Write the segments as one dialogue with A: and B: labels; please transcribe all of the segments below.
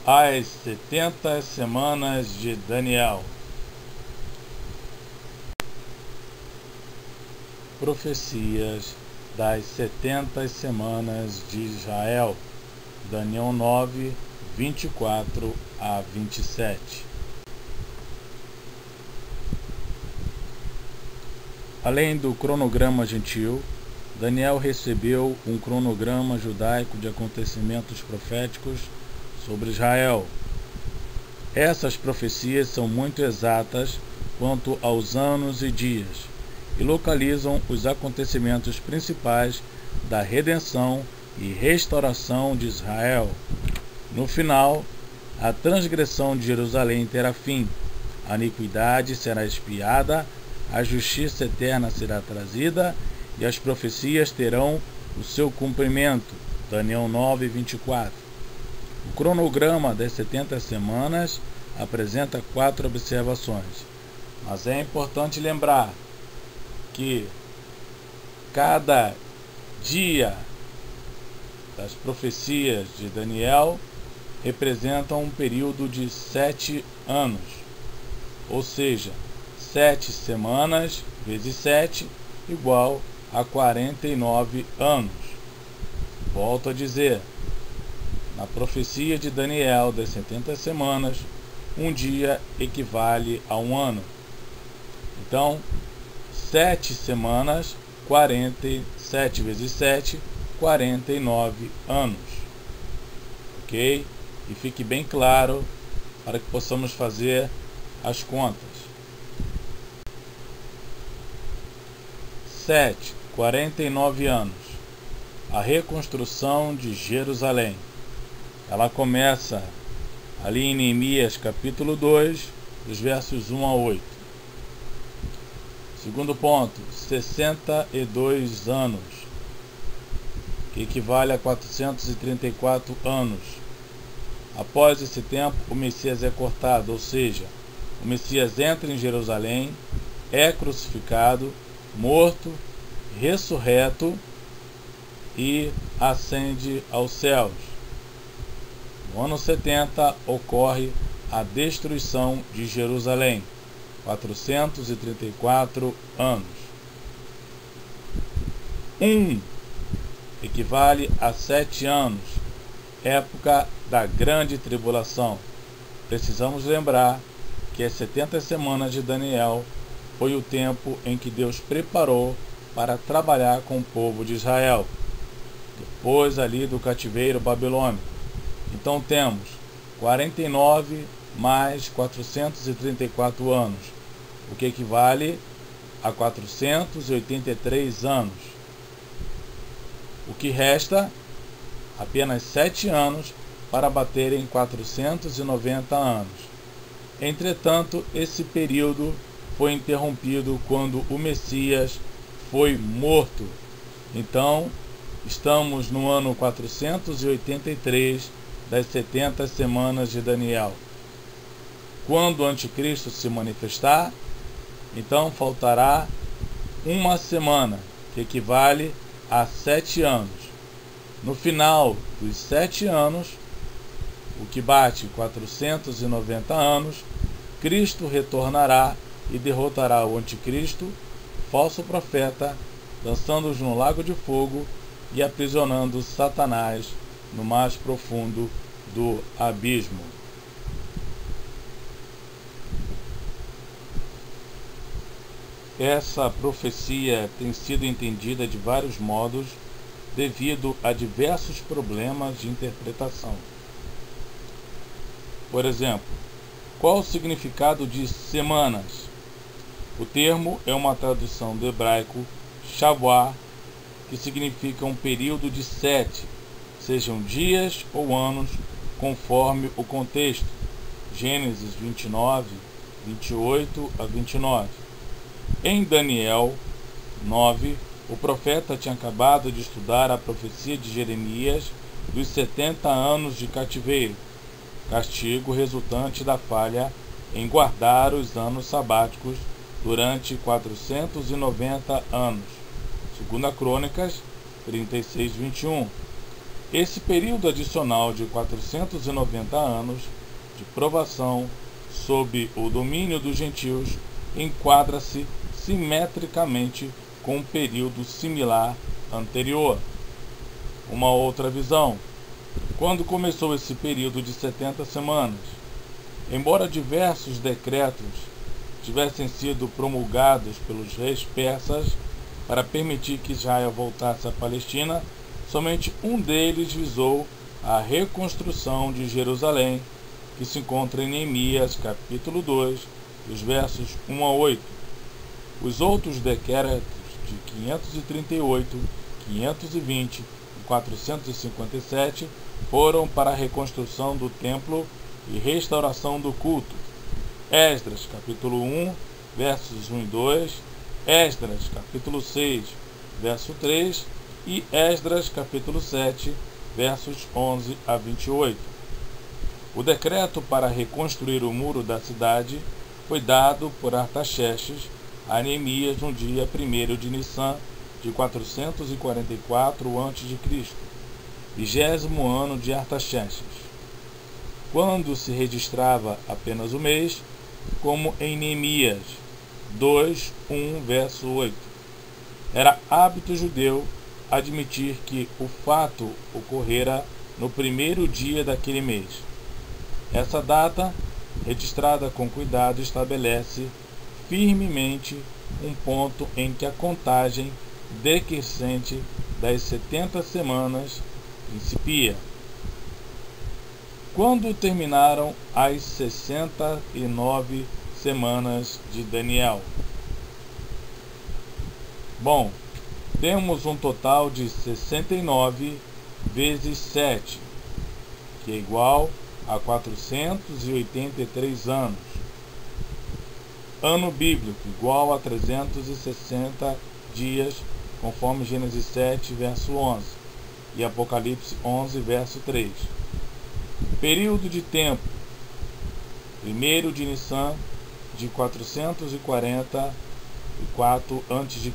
A: As 70 semanas de Daniel. Profecias das 70 semanas de Israel. Daniel 9, 24 a 27. Além do cronograma gentil, Daniel recebeu um cronograma judaico de acontecimentos proféticos sobre Israel. Essas profecias são muito exatas quanto aos anos e dias e localizam os acontecimentos principais da redenção e restauração de Israel. No final, a transgressão de Jerusalém terá fim, a iniquidade será expiada, a justiça eterna será trazida e as profecias terão o seu cumprimento. Daniel 9, 24. O cronograma das 70 semanas apresenta 4 observações, mas é importante lembrar que cada dia das profecias de Daniel representa um período de 7 anos, ou seja, 7 semanas vezes 7 igual a 49 anos. Volto a dizer, na profecia de Daniel das 70 semanas, um dia equivale a um ano. Então, 7 semanas, 47 vezes 7, 49 anos. Ok? E fique bem claro para que possamos fazer as contas. 7, 49 anos. A reconstrução de Jerusalém. Ela começa ali em Neemias capítulo 2, dos versos 1 a 8. Segundo ponto, 62 anos, que equivale a 434 anos. Após esse tempo, o Messias é cortado, ou seja, o Messias entra em Jerusalém, é crucificado, morto, ressurreto e ascende aos céus. No ano 70 ocorre a destruição de Jerusalém, 434 anos. 1 equivale a 7 anos, época da grande tribulação. Precisamos lembrar que as 70 semanas de Daniel foi o tempo em que Deus preparou para trabalhar com o povo de Israel, depois ali do cativeiro babilônico. Então temos 49 mais 434 anos, o que equivale a 483 anos. O que resta? Apenas 7 anos para bater em 490 anos. Entretanto, esse período foi interrompido quando o Messias foi morto. Então, estamos no ano 483 das 70 semanas de Daniel. Quando o anticristo se manifestar, então faltará uma semana, que equivale a 7 anos. No final dos 7 anos, o que bate 490 anos, Cristo retornará e derrotará o anticristo, falso profeta, lançando-os no lago de fogo e aprisionando Satanás no mais profundo do abismo. Essa profecia tem sido entendida de vários modos devido a diversos problemas de interpretação. Por exemplo, qual o significado de semanas? O termo é uma tradução do hebraico Shavuot, que significa um período de 7, sejam dias ou anos, conforme o contexto. Gênesis 29, 28 a 29. Em Daniel 9, o profeta tinha acabado de estudar a profecia de Jeremias dos 70 anos de cativeiro, castigo resultante da falha em guardar os anos sabáticos durante 490 anos. 2 Crônicas 36, 21. Esse período adicional de 490 anos de provação sob o domínio dos gentios enquadra-se simetricamente com um período similar anterior. Uma outra visão. Quando começou esse período de 70 semanas, embora diversos decretos tivessem sido promulgados pelos reis persas para permitir que Israel voltasse à Palestina, somente um deles visou a reconstrução de Jerusalém, que se encontra em Neemias, capítulo 2, dos versos 1 a 8. Os outros decretos de 538, 520 e 457 foram para a reconstrução do templo e restauração do culto. Esdras, capítulo 1, versos 1 e 2, Esdras, capítulo 6, verso 3 e Esdras, capítulo 7, versos 11 a 28. O decreto para reconstruir o muro da cidade foi dado por Artaxerxes a Neemias no dia 1º de Nissan de 444 a.C., 20º ano de Artaxerxes, quando se registrava apenas o mês, como em Neemias 2, 1, verso 8. Era hábito judeu admitir que o fato ocorrera no primeiro dia daquele mês. Essa data, registrada com cuidado, estabelece firmemente um ponto em que a contagem decrescente das 70 semanas principia. Quando terminaram as 69 semanas de Daniel? Bom, temos um total de 69 vezes 7, que é igual a 483 anos. Ano bíblico igual a 360 dias, conforme Gênesis 7, verso 11, e Apocalipse 11, verso 3. Período de tempo: 1º de Nissan de 444 a.C.,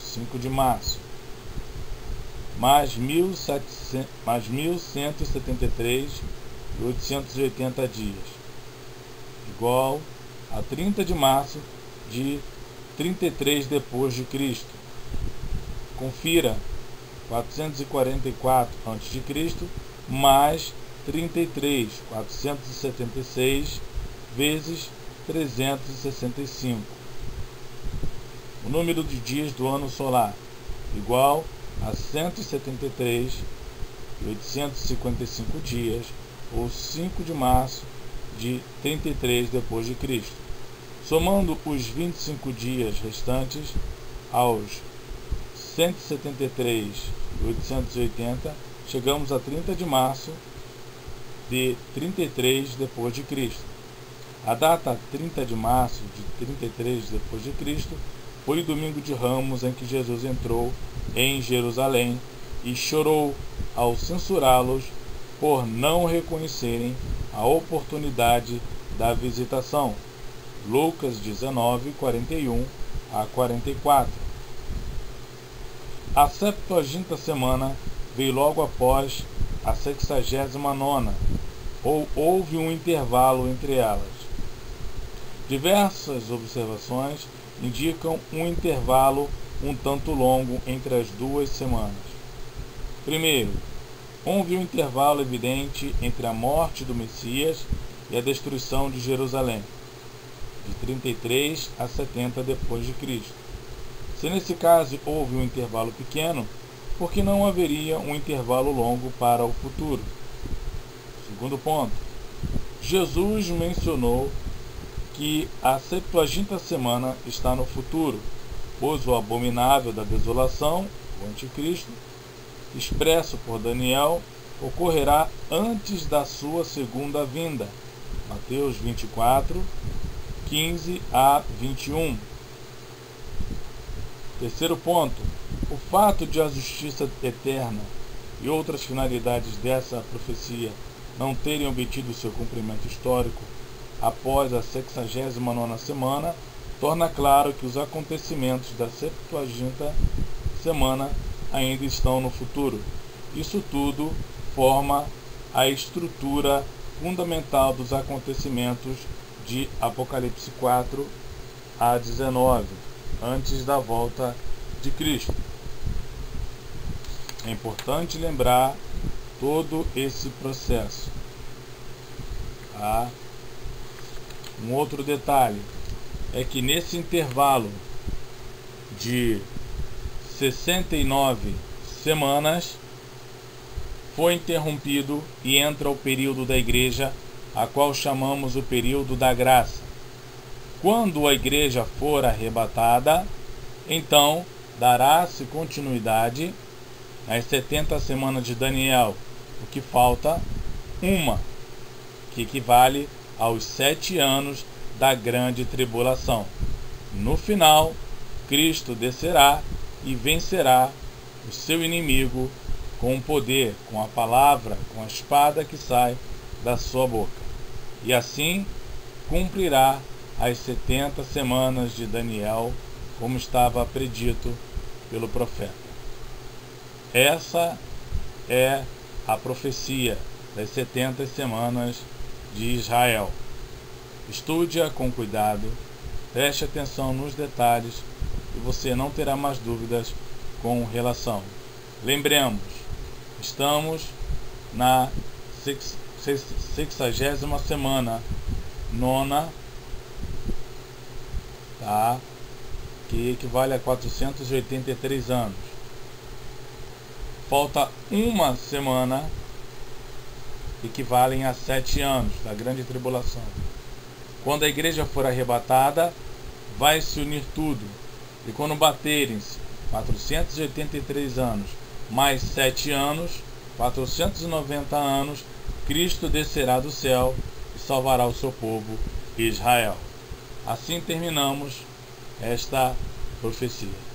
A: 5 de março, mais 1173 e 880 dias, igual a 30 de março de 33 depois de Cristo. Confira: 444 a.C. mais 33, 476 vezes 365. O número de dias do ano solar igual a 173 e 855 dias, ou 5 de março de 33 depois de Cristo. Somando os 25 dias restantes aos 173 e 880, chegamos a 30 de março de 33 depois de Cristo. A data 30 de março de 33 depois de Cristo foi o domingo de Ramos, em que Jesus entrou em Jerusalém e chorou ao censurá-los por não reconhecerem a oportunidade da visitação. Lucas 19, 41 a 44. A 70ª semana veio logo após a 69ª, ou houve um intervalo entre elas. Diversas observações indicam um intervalo um tanto longo entre as duas semanas. Primeiro, houve um intervalo evidente entre a morte do Messias e a destruição de Jerusalém, de 33 a 70 depois de Cristo. Se nesse caso houve um intervalo pequeno, por que não haveria um intervalo longo para o futuro? Segundo ponto, Jesus mencionou que a 70ª semana está no futuro, pois o abominável da desolação, o anticristo, expresso por Daniel, ocorrerá antes da sua segunda vinda. Mateus 24, 15 a 21. Terceiro ponto, o fato de a justiça eterna e outras finalidades dessa profecia não terem obtido seu cumprimento histórico após a 69ª semana, torna claro que os acontecimentos da 70ª semana ainda estão no futuro. Isso tudo forma a estrutura fundamental dos acontecimentos de Apocalipse 4 a 19, antes da volta de Cristo. É importante lembrar todo esse processo. Tá? Um outro detalhe é que nesse intervalo de 69 semanas foi interrompido e entra o período da igreja, a qual chamamos o período da graça. Quando a igreja for arrebatada, então dará-se continuidade às 70 semanas de Daniel, o que falta uma, que equivale aos 7 anos da grande tribulação. No final, Cristo descerá e vencerá o seu inimigo com o poder, com a palavra, com a espada que sai da sua boca. E assim cumprirá as 70 semanas de Daniel, como estava predito pelo profeta. Essa é a profecia das 70 semanas de Israel. Estude-a com cuidado, preste atenção nos detalhes e você não terá mais dúvidas com relação. Lembremos, estamos na 60ª semana, nona, tá? Que equivale a 483 anos. Falta uma semana, equivalem a 7 anos da grande tribulação. Quando a igreja for arrebatada, vai se unir tudo. E quando baterem-se 483 anos mais 7 anos, 490 anos, Cristo descerá do céu e salvará o seu povo Israel. Assim terminamos esta profecia.